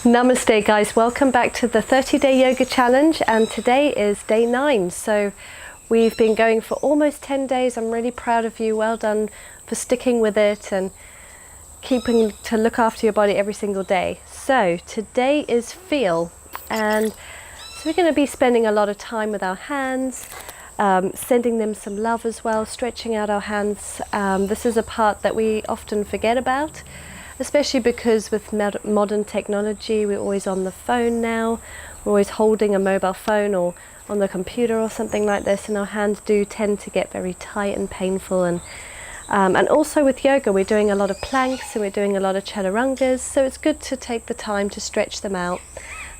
Namaste guys, welcome back to the 30-day yoga challenge, and today is day 9. So we've been going for almost 10 days. I'm really proud of you. Well done for sticking with it and keeping to look after your body every single day. So today is feel, and so we're going to be spending a lot of time with our hands, sending them some love as well, stretching out our hands. This is a part that we often forget about, especially because with modern technology, we're always on the phone now. We're always holding a mobile phone or on the computer or something like this, and our hands do tend to get very tight and painful. And also with yoga, we're doing a lot of planks and we're doing a lot of chaturangas, so it's good to take the time to stretch them out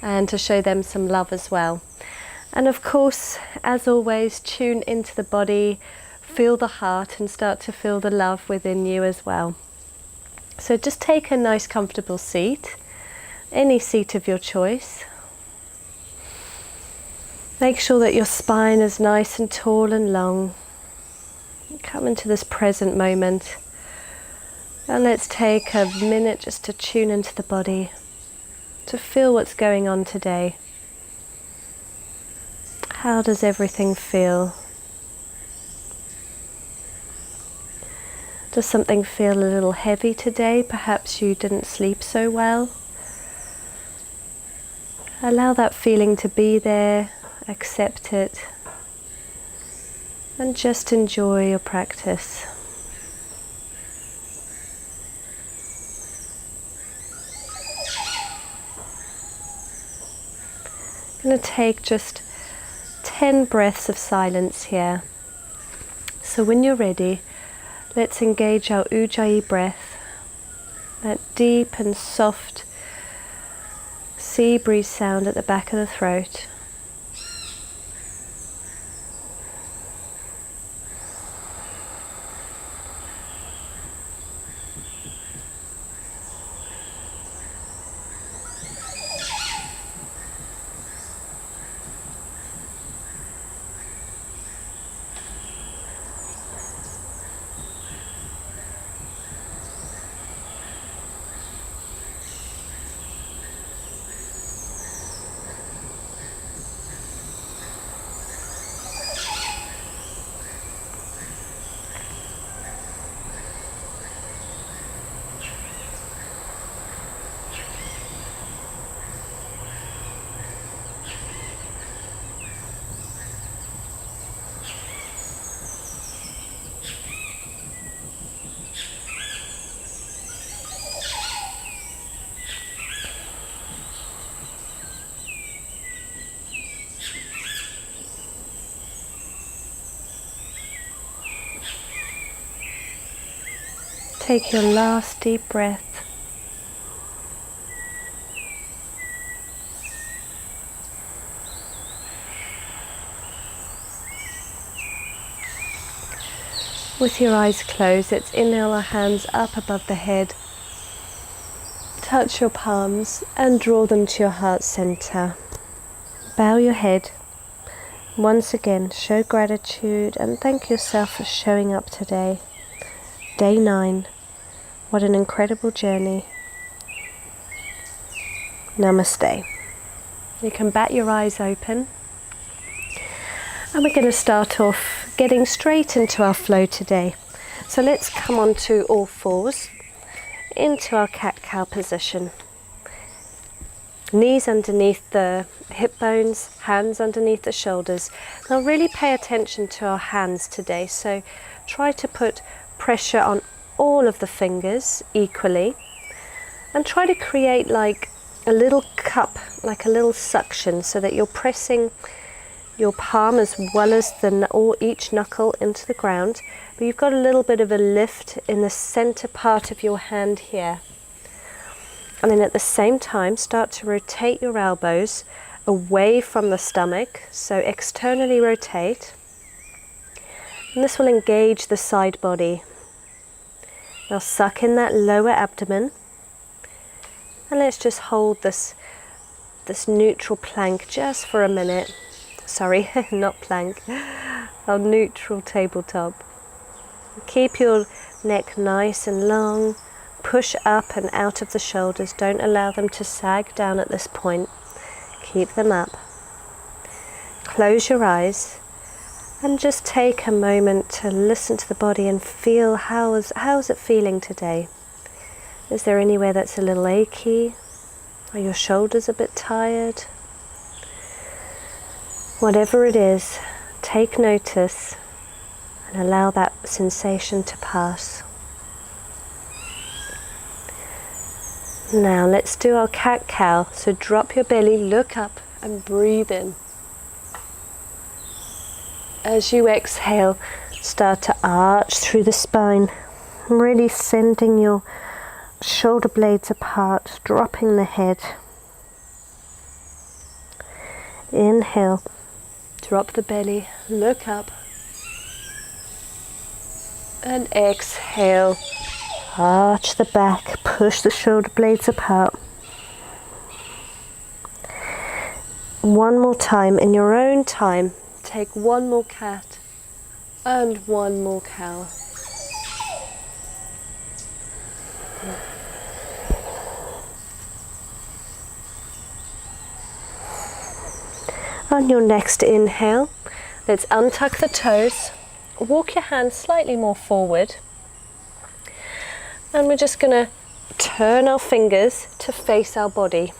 and to show them some love as well. And of course, as always, tune into the body, feel the heart, and start to feel the love within you as well. So just take a nice comfortable seat, any seat of your choice. Make sure that your spine is nice and tall and long. Come into this present moment, and let's take a minute just to tune into the body, to feel what's going on today. How does everything feel? Does something feel a little heavy today? Perhaps you didn't sleep so well. Allow that feeling to be there, accept it, and just enjoy your practice. I'm going to take just 10 breaths of silence here. So when you're ready, let's engage our Ujjayi breath, that deep and soft sea breeze sound at the back of the throat. Take your last deep breath. With your eyes closed, let's inhale our hands up above the head. Touch your palms and draw them to your heart center. Bow your head. Once again, show gratitude and thank yourself for showing up today. Day 9. What an incredible journey. Namaste. You can bat your eyes open. And we're going to start off getting straight into our flow today. So let's come onto all fours into our cat-cow position. Knees underneath the hip bones, hands underneath the shoulders. Now really pay attention to our hands today. So try to put pressure on all of the fingers equally, and try to create like a little cup, like a little suction, so that you're pressing your palm as well as each knuckle into the ground, but you've got a little bit of a lift in the center part of your hand here. And then at the same time, start to rotate your elbows away from the stomach, so externally rotate, and this will engage the side body. Now suck in that lower abdomen, and let's just hold this neutral plank just for a minute. Sorry, not plank, our neutral tabletop. Keep your neck nice and long, Push up and out of the shoulders. Don't allow them to sag down at this point. Keep them up. Close your eyes and just take a moment to listen to the body and feel how is it feeling today. Is there anywhere that's a little achy? Are your shoulders a bit tired? Whatever it is, take notice and allow that sensation to pass. Now let's do our cat-cow. So drop your belly, look up and breathe in. As you exhale, start to arch through the spine, really sending your shoulder blades apart, dropping the head. Inhale, drop the belly, look up. And exhale, arch the back, push the shoulder blades apart. One more time, in your own time, take one more cat and one more cow. On your next inhale, let's untuck the toes, walk your hands slightly more forward, and we're just going to turn our fingers to face our body.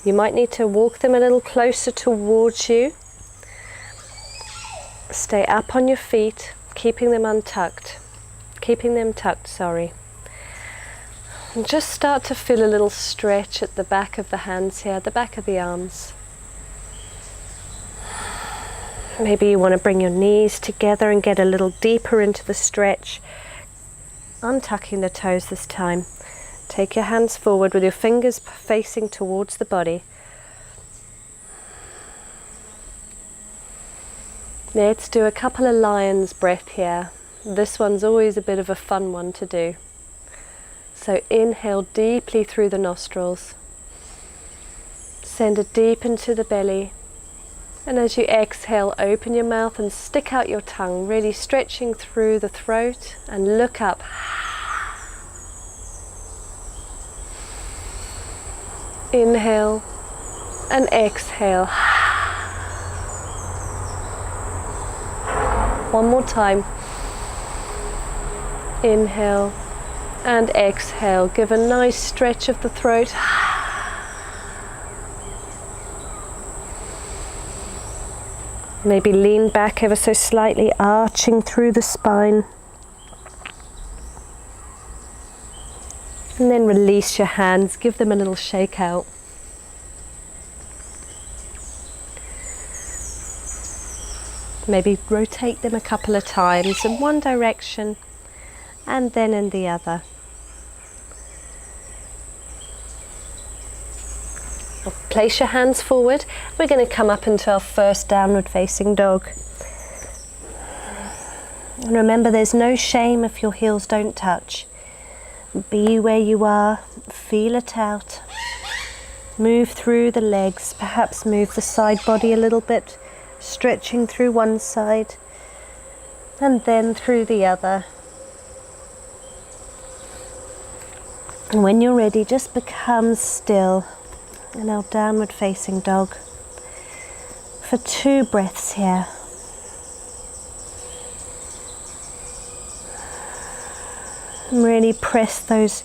You might need to walk them a little closer towards you. Stay up on your feet, keeping them tucked, sorry. And just start to feel a little stretch at the back of the hands here, the back of the arms. Maybe you want to bring your knees together and get a little deeper into the stretch. Untucking the toes this time. Take your hands forward with your fingers facing towards the body. Let's do a couple of lion's breath here. This one's always a bit of a fun one to do. So inhale deeply through the nostrils. Send it deep into the belly. And as you exhale, open your mouth and stick out your tongue, really stretching through the throat, and look up. Inhale and exhale. One more time. Inhale and exhale. Give a nice stretch of the throat. Maybe lean back ever so slightly, arching through the spine. And then release your hands, give them a little shake out. Maybe rotate them a couple of times in one direction and then in the other. Place your hands forward. We're going to come up into our first downward facing dog. And remember, there's no shame if your heels don't touch. Be where you are, feel it out. Move through the legs, perhaps move the side body a little bit, stretching through one side and then through the other. And when you're ready, just become still in our downward facing dog for 2 breaths here. And really press those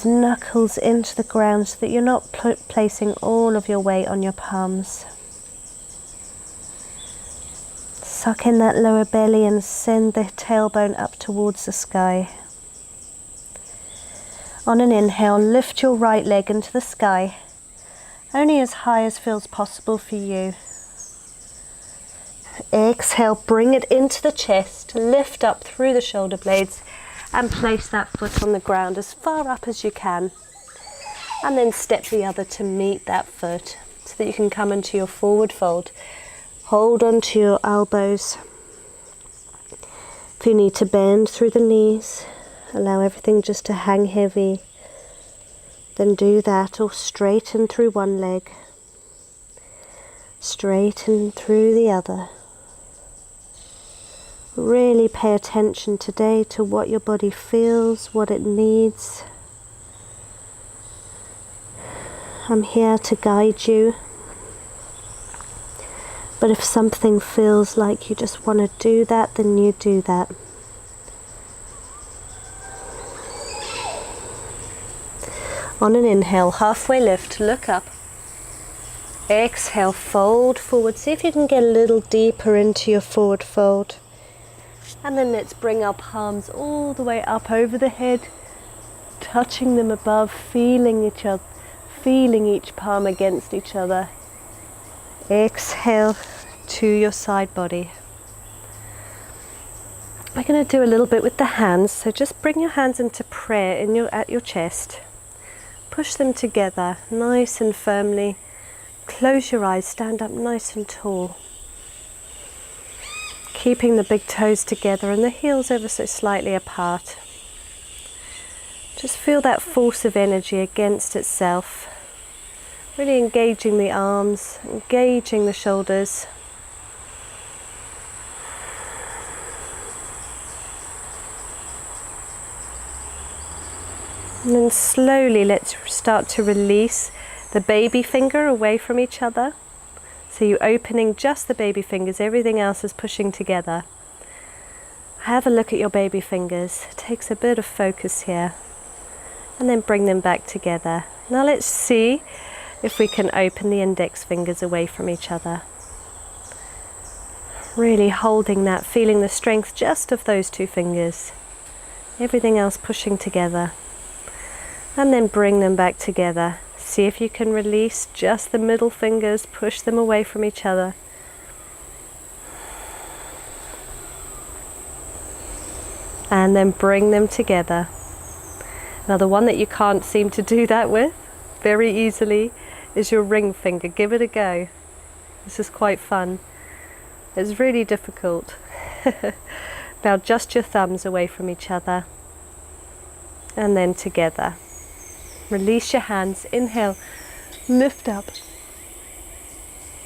knuckles into the ground so that you're not placing all of your weight on your palms. Suck in that lower belly and send the tailbone up towards the sky. On an inhale, lift your right leg into the sky, only as high as feels possible for you. Exhale, bring it into the chest, lift up through the shoulder blades and place that foot on the ground as far up as you can. And then step the other to meet that foot so that you can come into your forward fold. Hold onto your elbows. If you need to bend through the knees, allow everything just to hang heavy, then do that, or straighten through one leg, straighten through the other. Really pay attention today to what your body feels, what it needs. I'm here to guide you. But if something feels like you just want to do that, then you do that. On an inhale, halfway lift, look up. Exhale, fold forward. See if you can get a little deeper into your forward fold. And then let's bring our palms all the way up over the head, touching them above, feeling each other, feeling each palm against each other. Exhale to your side body. We're going to do a little bit with the hands, so just bring your hands into prayer at your chest. Push them together nice and firmly. Close your eyes, stand up nice and tall. Keeping the big toes together and the heels ever so slightly apart. Just feel that force of energy against itself. Really engaging the arms, engaging the shoulders. And then slowly let's start to release the baby finger away from each other. So you're opening just the baby fingers, everything else is pushing together. Have a look at your baby fingers. It takes a bit of focus here. And then bring them back together. Now let's see if we can open the index fingers away from each other. Really holding that, feeling the strength just of those two fingers. Everything else pushing together. And then bring them back together. See if you can release just the middle fingers, push them away from each other. And then bring them together. Now the one that you can't seem to do that with very easily is your ring finger. Give it a go. This is quite fun. It's really difficult. Now just your thumbs away from each other. And then together. Release your hands, inhale, lift up,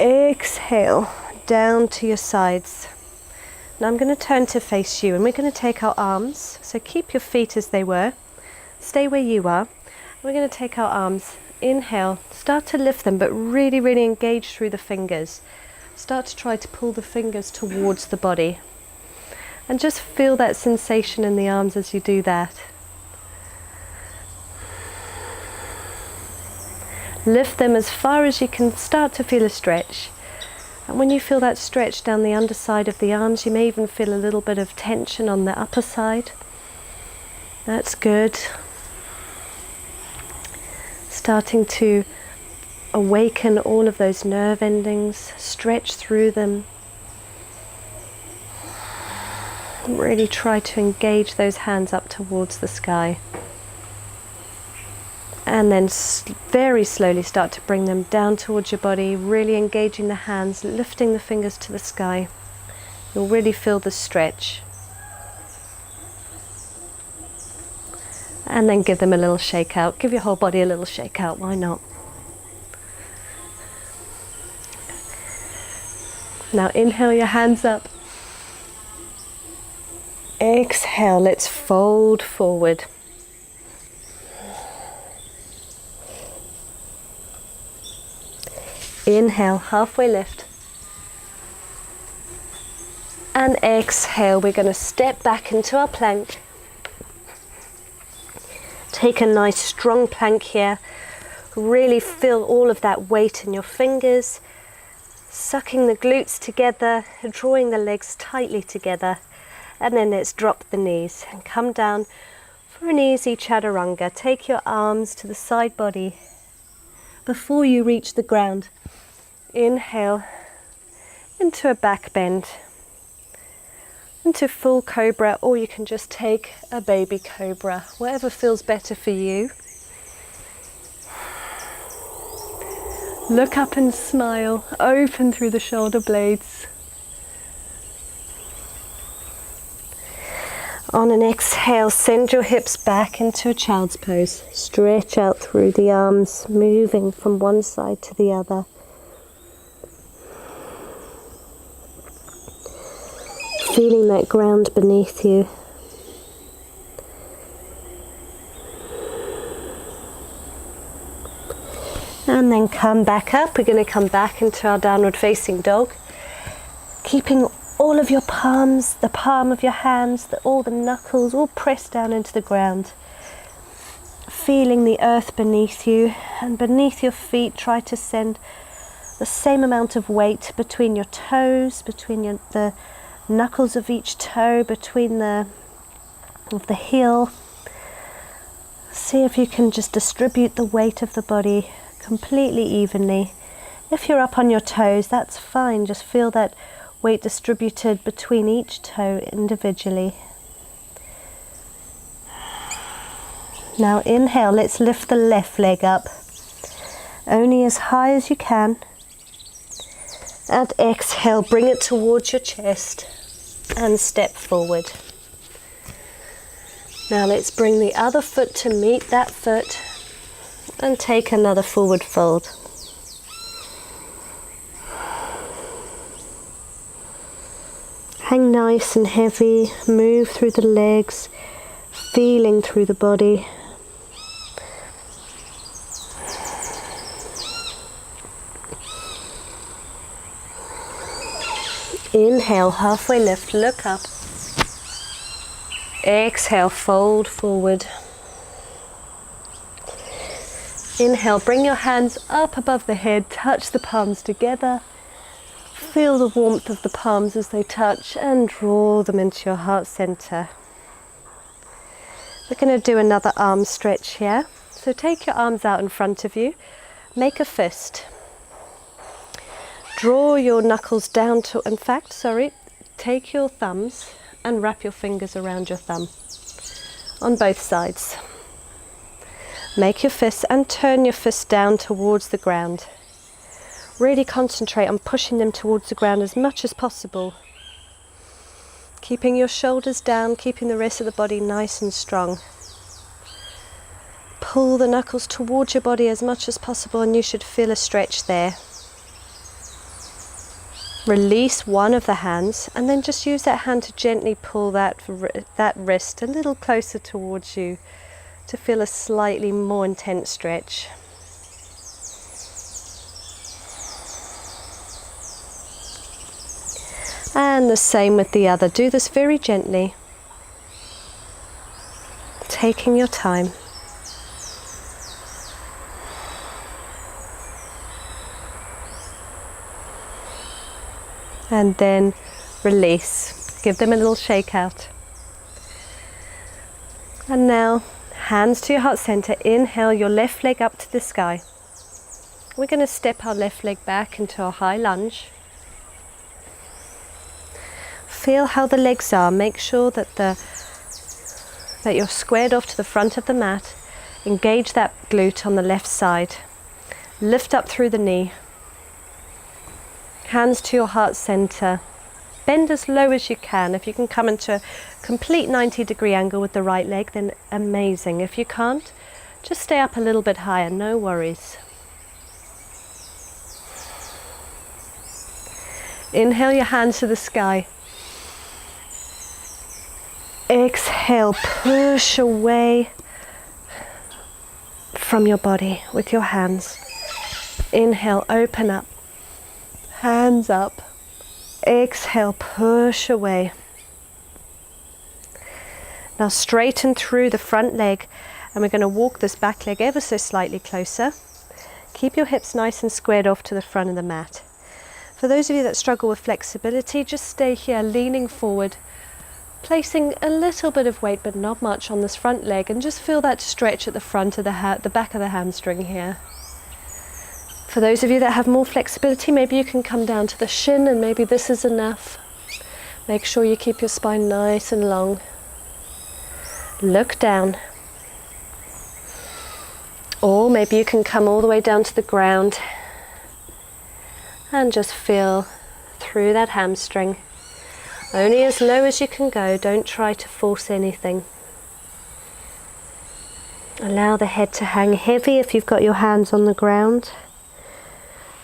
exhale, down to your sides. Now I'm going to turn to face you and we're going to take our arms, so keep your feet as they were, stay where you are. We're going to take our arms, inhale, start to lift them but really, really engage through the fingers. Start to try to pull the fingers towards the body and just feel that sensation in the arms as you do that. Lift them as far as you can, start to feel a stretch. And when you feel that stretch down the underside of the arms, you may even feel a little bit of tension on the upper side. That's good. Starting to awaken all of those nerve endings, stretch through them. Really try to engage those hands up towards the sky. And then very slowly start to bring them down towards your body, really engaging the hands, lifting the fingers to the sky. You'll really feel the stretch. And then give them a little shake out. Give your whole body a little shake out, why not? Now inhale your hands up. Exhale, let's fold forward. Inhale, halfway lift. And exhale, we're going to step back into our plank. Take a nice strong plank here. Really feel all of that weight in your fingers. Sucking the glutes together, drawing the legs tightly together. And then let's drop the knees and come down for an easy Chaturanga. Take your arms to the side body before you reach the ground. Inhale into a back bend, into full cobra, or you can just take a baby cobra, whatever feels better for you. Look up and smile, open through the shoulder blades. On an exhale, send your hips back into a child's pose. Stretch out through the arms, moving from one side to the other. Feeling that ground beneath you. And then come back up. We're going to come back into our downward facing dog. Keeping all of your palms, the palm of your hands, all the knuckles all pressed down into the ground. Feeling the earth beneath you, and beneath your feet try to send the same amount of weight between your toes, between the knuckles of each toe, between the heel. See if you can just distribute the weight of the body completely evenly. If you're up on your toes, that's fine. Just feel that weight distributed between each toe individually. Now inhale, let's lift the left leg up, only as high as you can. And exhale, bring it towards your chest and step forward. Now let's bring the other foot to meet that foot and take another forward fold. Hang nice and heavy, move through the legs, feeling through the body. Inhale, halfway lift, look up. Exhale, fold forward. Inhale, bring your hands up above the head, touch the palms together. Feel the warmth of the palms as they touch and draw them into your heart center. We're going to do another arm stretch here. So take your arms out in front of you, make a fist. Draw your knuckles down to, take your thumbs and wrap your fingers around your thumb on both sides. Make your fists and turn your fists down towards the ground. Really concentrate on pushing them towards the ground as much as possible. Keeping your shoulders down, keeping the rest of the body nice and strong. Pull the knuckles towards your body as much as possible and you should feel a stretch there. Release one of the hands and then just use that hand to gently pull that wrist a little closer towards you to feel a slightly more intense stretch. And the same with the other. Do this very gently, taking your time. And then release. Give them a little shake out. And now, hands to your heart center. Inhale your left leg up to the sky. We're going to step our left leg back into a high lunge. Feel how the legs are. Make sure that you're squared off to the front of the mat. Engage that glute on the left side. Lift up through the knee. Hands to your heart center. Bend as low as you can. If you can come into a complete 90-degree angle with the right leg, then amazing. If you can't, just stay up a little bit higher, no worries. Inhale your hands to the sky. Exhale, push away from your body with your hands. Inhale, open up. Hands up. Exhale, push away. Now straighten through the front leg and we're going to walk this back leg ever so slightly closer. Keep your hips nice and squared off to the front of the mat. For those of you that struggle with flexibility, just stay here leaning forward, placing a little bit of weight but not much on this front leg, and just feel that stretch at the front of the back of the hamstring here. For those of you that have more flexibility, maybe you can come down to the shin and maybe this is enough. Make sure you keep your spine nice and long. Look down. Or maybe you can come all the way down to the ground and just feel through that hamstring. Only as low as you can go, don't try to force anything. Allow the head to hang heavy if you've got your hands on the ground.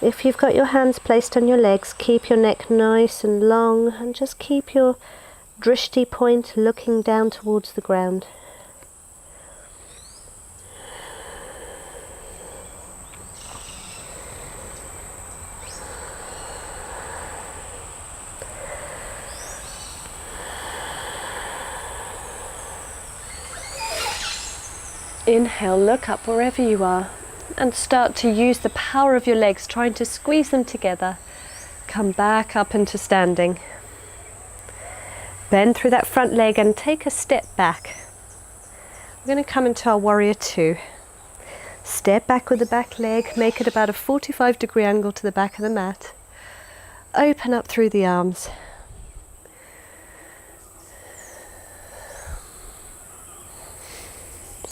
If you've got your hands placed on your legs, keep your neck nice and long and just keep your drishti point looking down towards the ground. Inhale, look up wherever you are and start to use the power of your legs, trying to squeeze them together. Come back up into standing. Bend through that front leg and take a step back. We're going to come into our warrior two. Step back with the back leg, make it about a 45-degree angle to the back of the mat. Open up through the arms.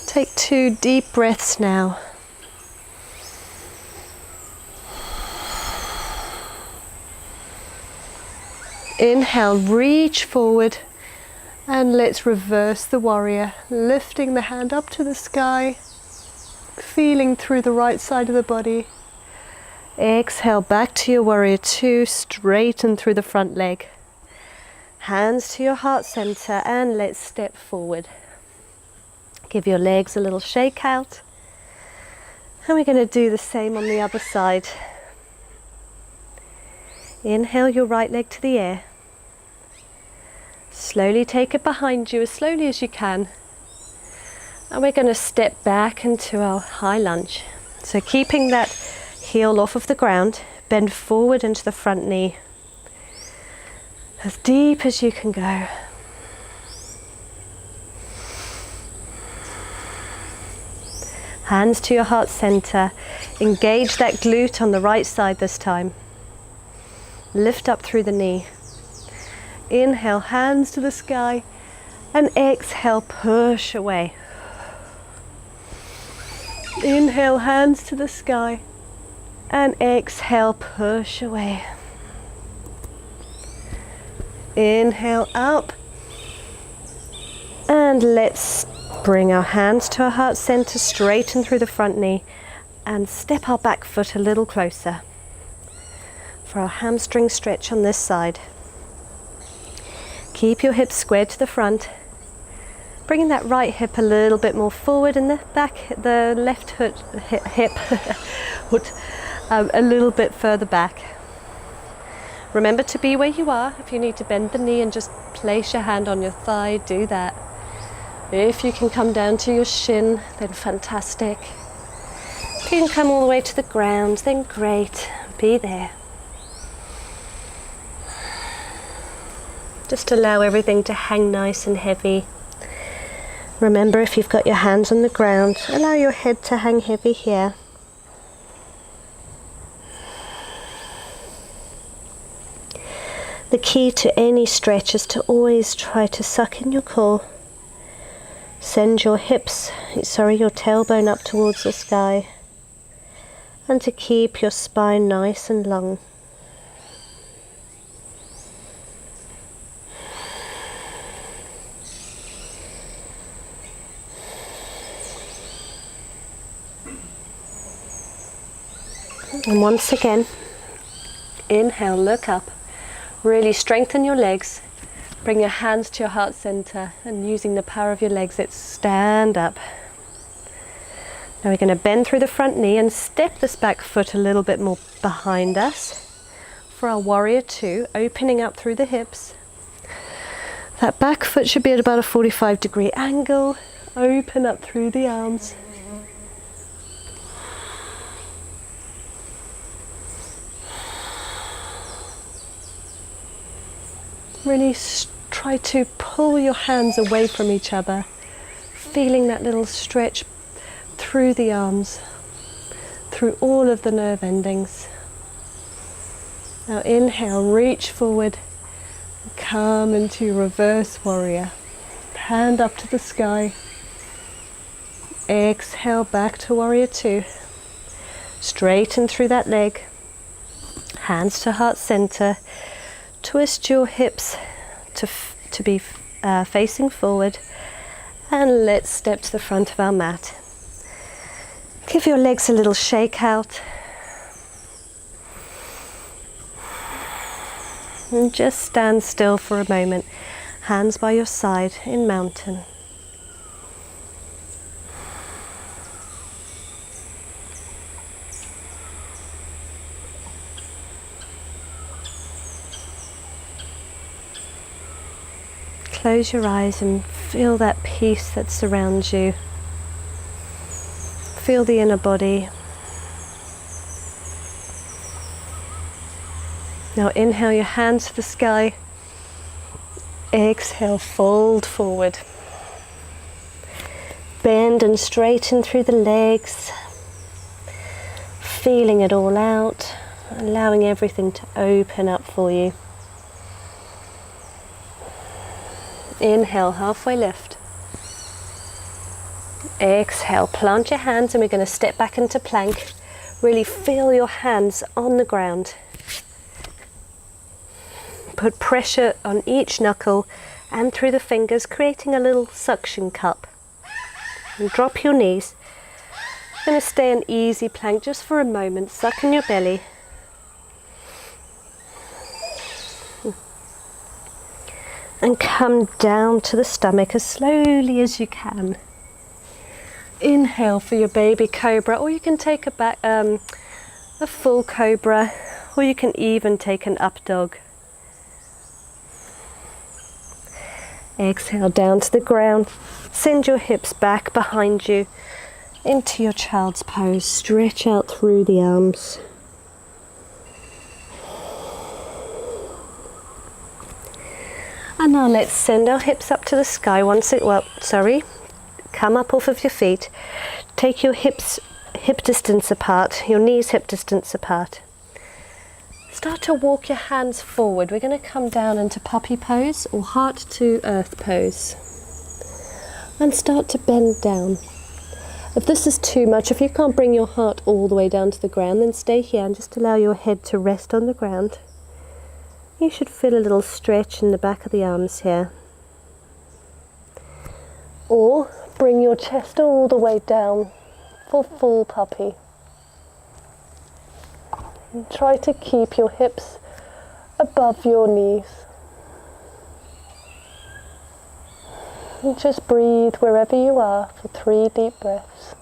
Take 2 deep breaths now. Inhale, reach forward, and let's reverse the warrior, lifting the hand up to the sky, feeling through the right side of the body. Exhale, back to your warrior two, straighten through the front leg. Hands to your heart center, and let's step forward. Give your legs a little shake out. And we're going to do the same on the other side. Inhale your right leg to the air. Slowly take it behind you as slowly as you can. And we're going to step back into our high lunge. So keeping that heel off of the ground, bend forward into the front knee. As deep as you can go. Hands to your heart center. Engage that glute on the right side this time. Lift up through the knee. Inhale, hands to the sky, and exhale, push away. Inhale, hands to the sky, and exhale, push away. Inhale up, and let's bring our hands to our heart center, straighten through the front knee, and step our back foot a little closer for our hamstring stretch on this side. Keep your hips squared to the front, bringing that right hip a little bit more forward, and the left hip a little bit further back. Remember to be where you are. If you need to bend the knee and just place your hand on your thigh, do that. If you can come down to your shin, then fantastic. If you can come all the way to the ground, then great. Be there. Just allow everything to hang nice and heavy. Remember, if you've got your hands on the ground, allow your head to hang heavy here. The key to any stretch is to always try to suck in your core. Send your your tailbone up towards the sky. And to keep your spine nice and long. And once again, inhale, look up. Really strengthen your legs. Bring your hands to your heart center, and using the power of your legs, let's stand up. Now we're going to bend through the front knee and step this back foot a little bit more behind us for our warrior two, opening up through the hips. That back foot should be at about a 45-degree angle. Open up through the arms. Really try to pull your hands away from each other, feeling that little stretch through the arms, through all of the nerve endings. Now inhale, reach forward, come into reverse warrior. Hand up to the sky. Exhale, back to warrior two. Straighten through that leg. Hands to heart center. Twist your hips to be facing forward, and let's step to the front of our mat. Give your legs a little shake out, and just stand still for a moment. hands by your side in mountain. Close your eyes and feel that peace that surrounds you. Feel the inner body. Now inhale your hands to the sky. Exhale, fold forward. Bend and straighten through the legs. Feeling it all out, allowing everything to open up for you. Inhale, halfway lift. Exhale, plant your hands and we're going to step back into plank. Really feel your hands on the ground. Put pressure on each knuckle and through the fingers, creating a little suction cup. And drop your knees. You're going to stay in easy plank just for a moment. Suck in your belly. And come down to the stomach as slowly as you can. Inhale for your baby cobra, or you can take a full cobra, or you can even take an up dog. Exhale down to the ground. Send your hips back behind you into your child's pose. Stretch out through the arms. And now let's send our hips up to the sky. Come up off of your feet. Take your hips hip distance apart, your knees hip distance apart. Start to walk your hands forward. We're going to come down into puppy pose or heart to earth pose. And start to bend down. If this is too much, if you can't bring your heart all the way down to the ground, then stay here and just allow your head to rest on the ground. You should feel a little stretch in the back of the arms here. Or bring your chest all the way down for full puppy. And try to keep your hips above your knees. And just breathe wherever you are for 3 deep breaths.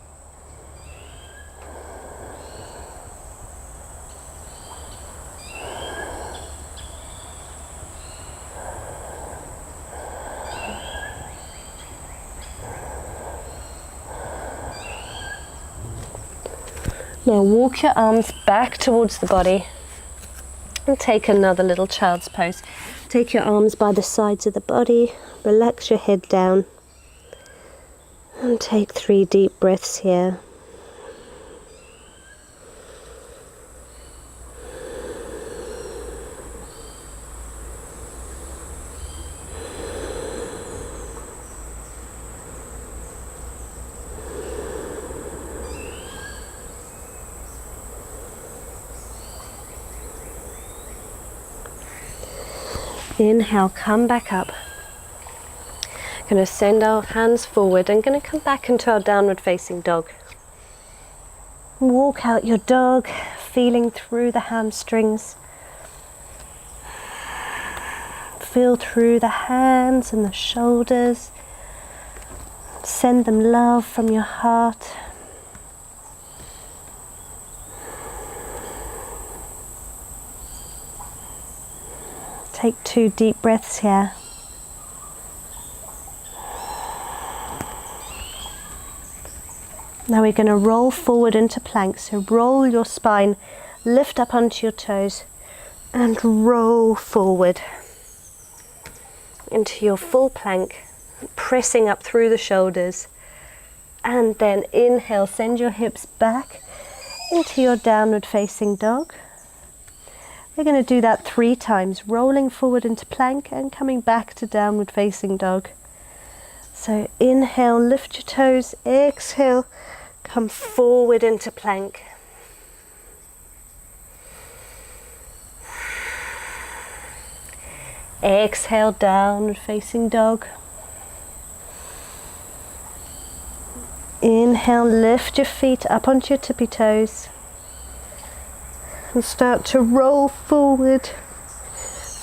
Now walk your arms back towards the body and take another little child's pose. Take your arms by the sides of the body, relax your head down and take 3 deep breaths here. Inhale, come back up. Going to send our hands forward and going to come back into our downward facing dog. Walk out your dog, feeling through the hamstrings. Feel through the hands and the shoulders. Send them love from your heart. Take 2 deep breaths here. Now we're going to roll forward into plank. So roll your spine, lift up onto your toes and roll forward into your full plank, pressing up through the shoulders. And then inhale, send your hips back into your downward facing dog. We're going to do that 3 times, rolling forward into plank and coming back to downward facing dog. So inhale, lift your toes, exhale, come forward into plank. Exhale, downward facing dog. Inhale, lift your feet up onto your tippy toes. And start to roll forward,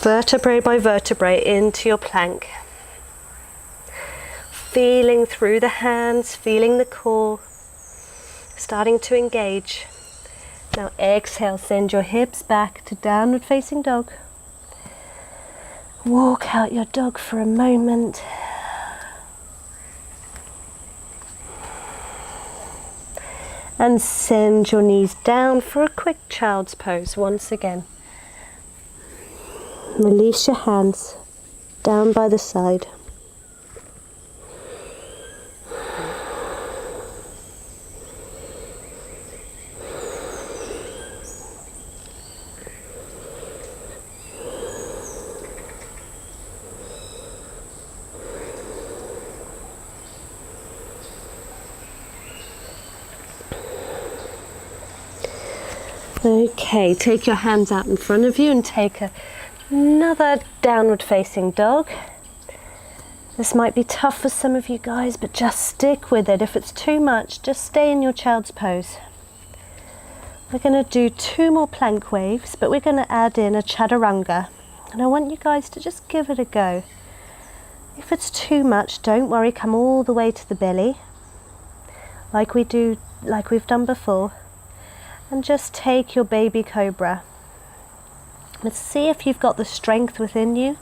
vertebrae by vertebrae, into your plank. feeling through the hands, feeling the core, starting to engage. Now exhale, send your hips back to downward facing dog. Walk out your dog for a moment. And send your knees down for a quick child's pose once again. Release your hands down by the side. Okay, take your hands out in front of you and take another downward facing dog. This might be tough for some of you guys, but just stick with it. If it's too much, just stay in your child's pose. We're going to do 2 more plank waves, but we're going to add in a Chaturanga. And I want you guys to just give it a go. If it's too much, don't worry, come all the way to the belly, like we've done before. And just take your baby cobra. Let's see if you've got the strength within you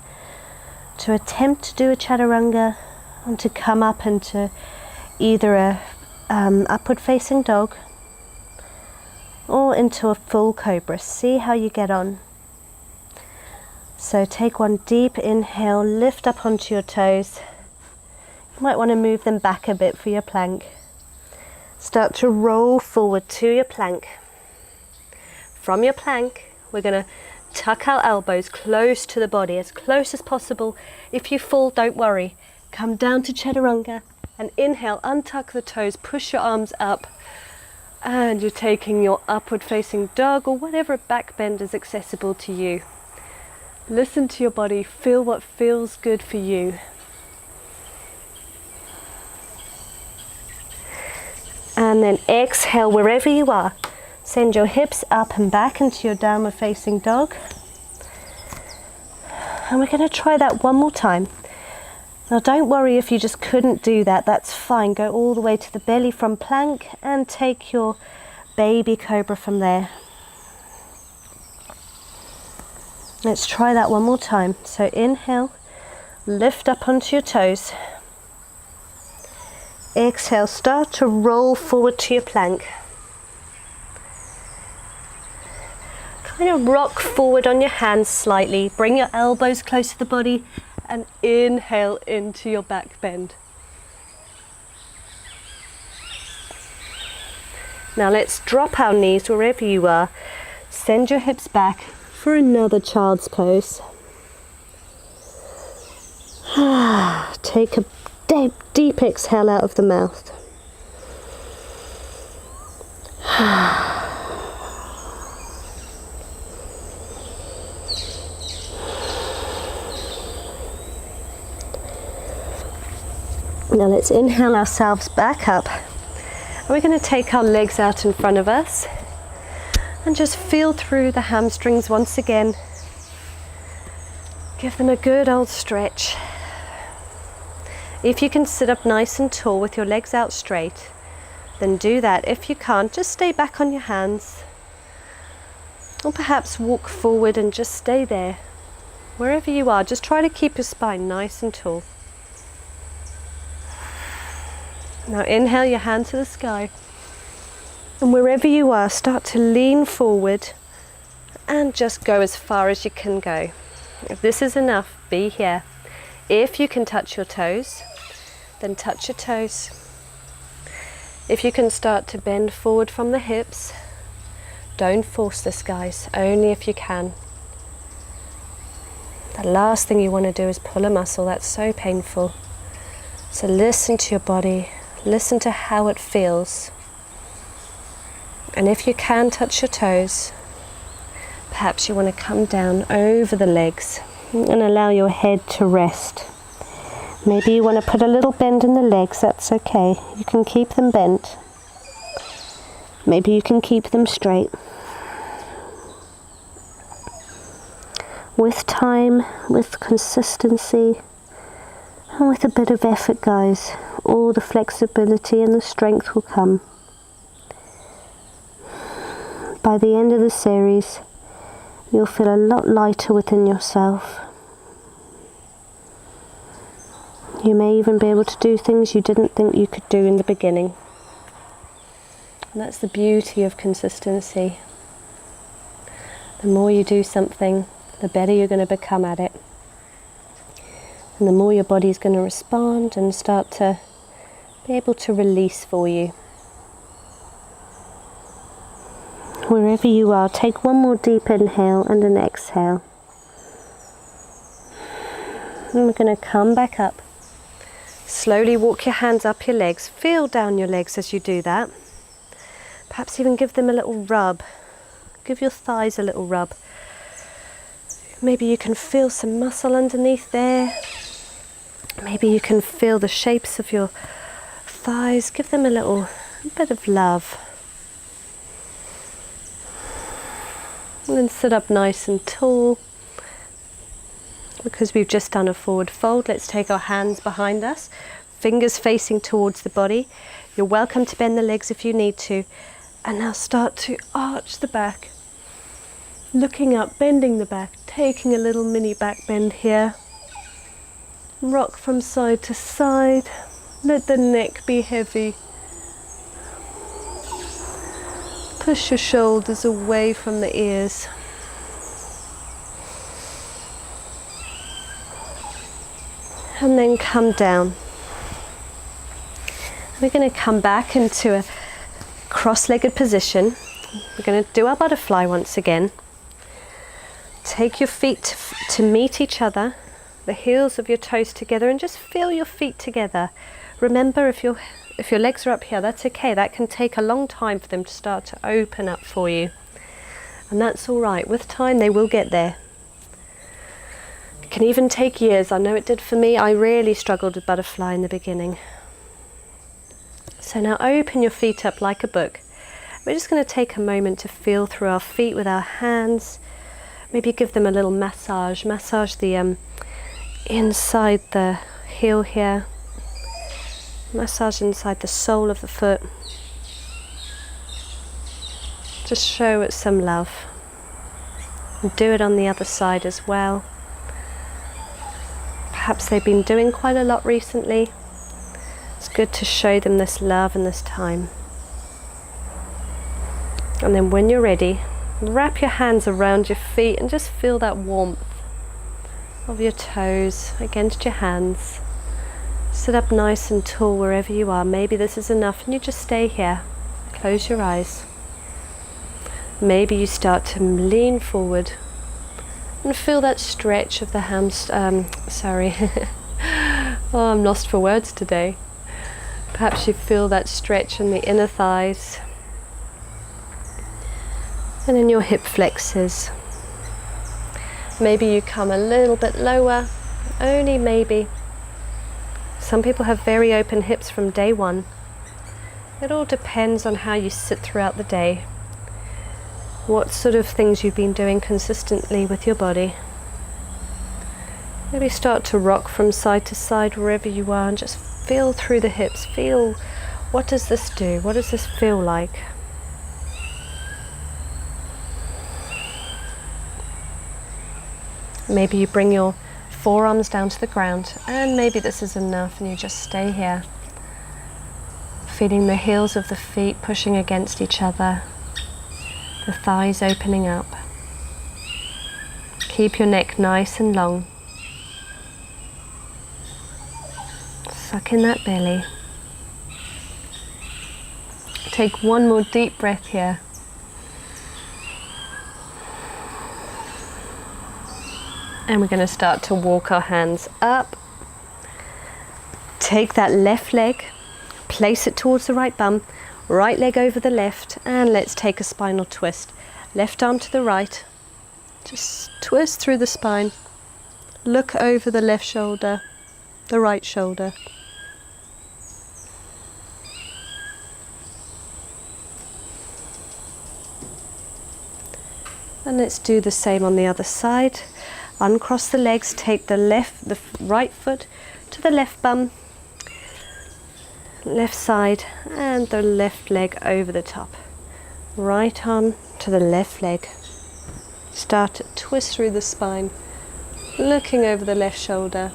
to attempt to do a Chaturanga and to come up into either a upward facing dog or into a full cobra. See how you get on. So take one deep inhale, lift up onto your toes. You might want to move them back a bit for your plank. Start to roll forward to your plank. From your plank, we're going to tuck our elbows close to the body, as close as possible. If you fall, don't worry. Come down to Chaturanga and inhale, untuck the toes, push your arms up, and you're taking your upward facing dog or whatever back bend is accessible to you. Listen to your body, feel what feels good for you. And then exhale wherever you are. Send your hips up and back into your downward facing dog. And we're going to try that one more time. Now don't worry if you just couldn't do that, that's fine. Go all the way to the belly from plank and take your baby cobra from there. Let's try that one more time. So inhale, lift up onto your toes. Exhale, start to roll forward to your plank. Kind of rock forward on your hands slightly. Bring your elbows close to the body and inhale into your back bend. Now let's drop our knees wherever you are. Send your hips back for another child's pose. Take a deep exhale out of the mouth. Now let's inhale ourselves back up. And we're going to take our legs out in front of us and just feel through the hamstrings once again. Give them a good old stretch. If you can sit up nice and tall with your legs out straight, then do that. If you can't, just stay back on your hands. Or perhaps walk forward and just stay there. Wherever you are, just try to keep your spine nice and tall. Now inhale your hand to the sky. And wherever you are, start to lean forward and just go as far as you can go. If this is enough, be here. If you can touch your toes, then touch your toes. If you can start to bend forward from the hips, don't force this, guys, only if you can. The last thing you want to do is pull a muscle, that's so painful. So listen to your body, listen to how it feels. And if you can touch your toes, perhaps you want to come down over the legs and allow your head to rest. Maybe you want to put a little bend in the legs, that's okay. You can keep them bent. Maybe you can keep them straight. With time, with consistency, And with a bit of effort, guys, all the flexibility and the strength will come. By the end of the series, you'll feel a lot lighter within yourself. You may even be able to do things you didn't think you could do in the beginning. And that's the beauty of consistency. The more you do something, the better you're going to become at it. And the more your body's going to respond and start to be able to release for you. Wherever you are, take one more deep inhale and an exhale. And we're going to come back up. Slowly walk your hands up your legs. Feel down your legs as you do that. Perhaps even give them a little rub. Give your thighs a little rub. Maybe you can feel some muscle underneath there. Maybe you can feel the shapes of your thighs. Give them a bit of love. And then sit up nice and tall. Because we've just done a forward fold, let's take our hands behind us, fingers facing towards the body. You're welcome to bend the legs if you need to. And now start to arch the back. Looking up, bending the back, taking a little mini back bend here. Rock from side to side. Let the neck be heavy. Push your shoulders away from the ears. And then come down. We're going to come back into a cross-legged position. We're going to do our butterfly once again. Take your feet to meet each other, the heels of your toes together, and just feel your feet together. Remember, if your legs are up here, that's okay. That can take a long time for them to start to open up for you. And that's all right. With time, they will get there. It can even take years. I know it did for me. I really struggled with butterfly in the beginning. So now open your feet up like a book. We're just going to take a moment to feel through our feet with our hands. Maybe give them a little massage. Massage the inside the heel here. Massage inside the sole of the foot. Just show it some love. And do it on the other side as well. Perhaps they've been doing quite a lot recently. It's good to show them this love and this time. And then when you're ready, wrap your hands around your feet and just feel that warmth of your toes against your hands. Sit up nice and tall wherever you are. Maybe this is enough and you just stay here. Close your eyes. Maybe you start to lean forward and feel that stretch of the hamstring. Oh, I'm lost for words today. Perhaps you feel that stretch in the inner thighs and in your hip flexors. Maybe you come a little bit lower, only maybe. Some people have very open hips from day one. It all depends on how you sit throughout the day, what sort of things you've been doing consistently with your body. Maybe start to rock from side to side wherever you are and just feel through the hips. Feel, what does this do? What does this feel like? Maybe you bring your forearms down to the ground, and maybe this is enough and you just stay here. Feeling the heels of the feet pushing against each other, the thighs opening up. Keep your neck nice and long. Suck in that belly. Take one more deep breath here. And we're going to start to walk our hands up. Take that left leg, place it towards the right bum, right leg over the left, and let's take a spinal twist. Left arm to the right, just twist through the spine. Look over the left shoulder, the right shoulder. And let's do the same on the other side. Uncross the legs, take the right foot to the left bum, left side, and the left leg over the top. Right arm to the left leg. Start to twist through the spine, looking over the left shoulder.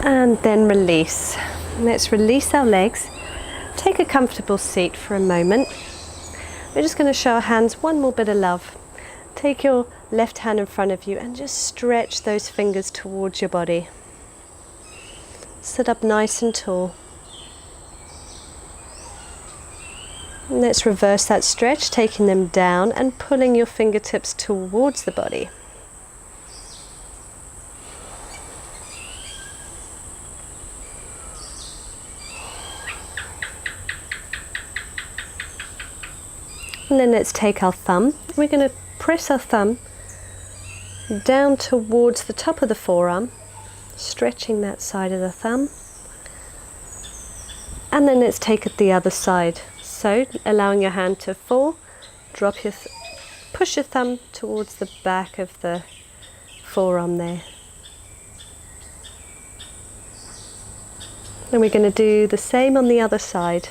And then release. Let's release our legs. Take a comfortable seat for a moment. We're just going to show our hands one more bit of love. Take your left hand in front of you and just stretch those fingers towards your body. Sit up nice and tall. And let's reverse that stretch, taking them down and pulling your fingertips towards the body. And then let's take our thumb. We're going to press our thumb down towards the top of the forearm, stretching that side of the thumb. And then let's take it the other side. So allowing your hand to fall, push your thumb towards the back of the forearm there. And we're going to do the same on the other side.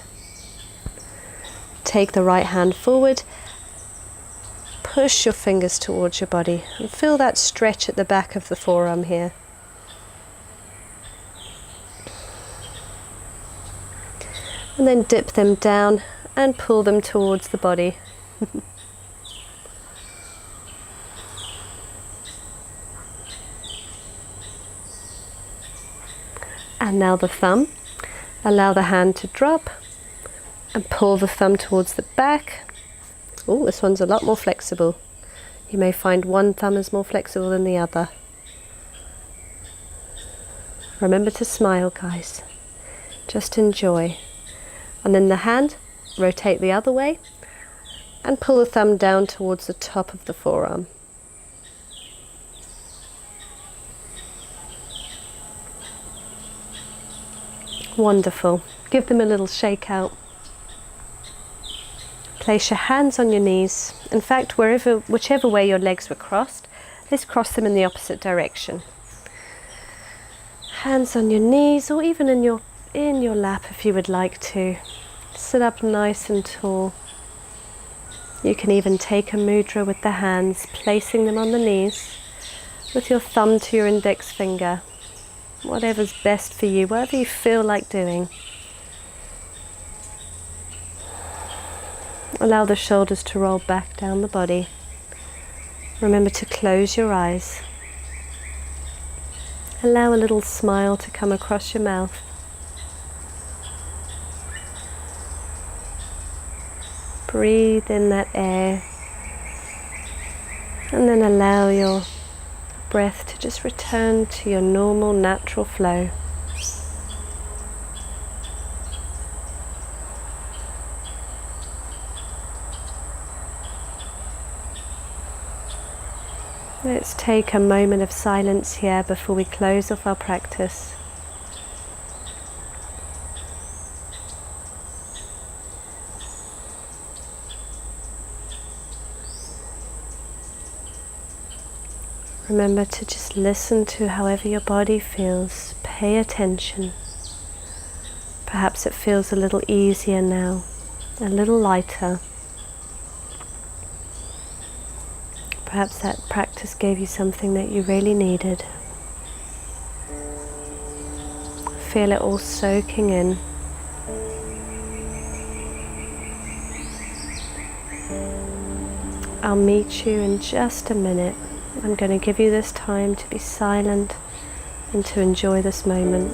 Take the right hand forward, push your fingers towards your body and feel that stretch at the back of the forearm here. And then dip them down and pull them towards the body. And now the thumb. Allow the hand to drop and pull the thumb towards the back. Oh, this one's a lot more flexible. You may find one thumb is more flexible than the other. Remember to smile, guys. Just enjoy. And then the hand, rotate the other way and pull the thumb down towards the top of the forearm. Wonderful. Give them a little shake out. Place your hands on your knees. In fact, whichever way your legs were crossed, let's cross them in the opposite direction. Hands on your knees, or even in your lap if you would like to. Sit up nice and tall. You can even take a mudra with the hands, placing them on the knees with your thumb to your index finger. Whatever's best for you, whatever you feel like doing. Allow the shoulders to roll back down the body. Remember to close your eyes. Allow a little smile to come across your mouth. Breathe in that air. And then allow your breath to just return to your normal, natural flow. Let's take a moment of silence here before we close off our practice. Remember to just listen to however your body feels. Pay attention. Perhaps it feels a little easier now, a little lighter. Perhaps that practice gave you something that you really needed. Feel it all soaking in. I'll meet you in just a minute. I'm going to give you this time to be silent and to enjoy this moment.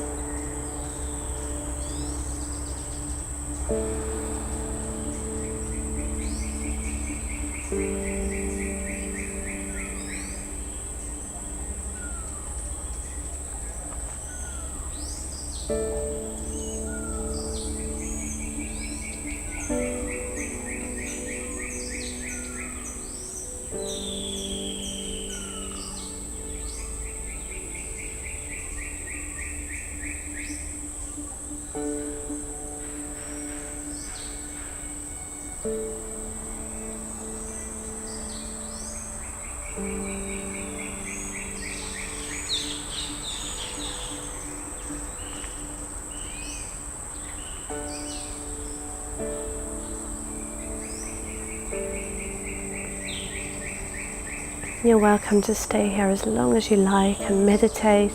You're welcome to stay here as long as you like and meditate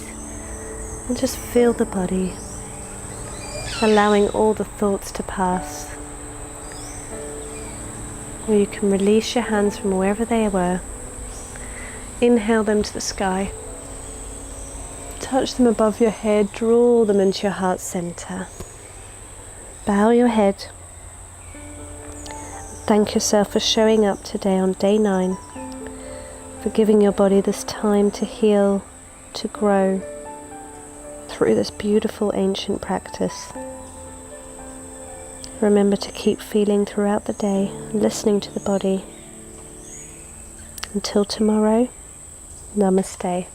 and just feel the body, allowing all the thoughts to pass. Or you can release your hands from wherever they were. Inhale them to the sky. Touch them above your head, draw them into your heart center. Bow your head. Thank yourself for showing up today on day 9, for giving your body this time to heal, to grow through this beautiful ancient practice. Remember to keep feeling throughout the day, listening to the body. Until tomorrow, namaste.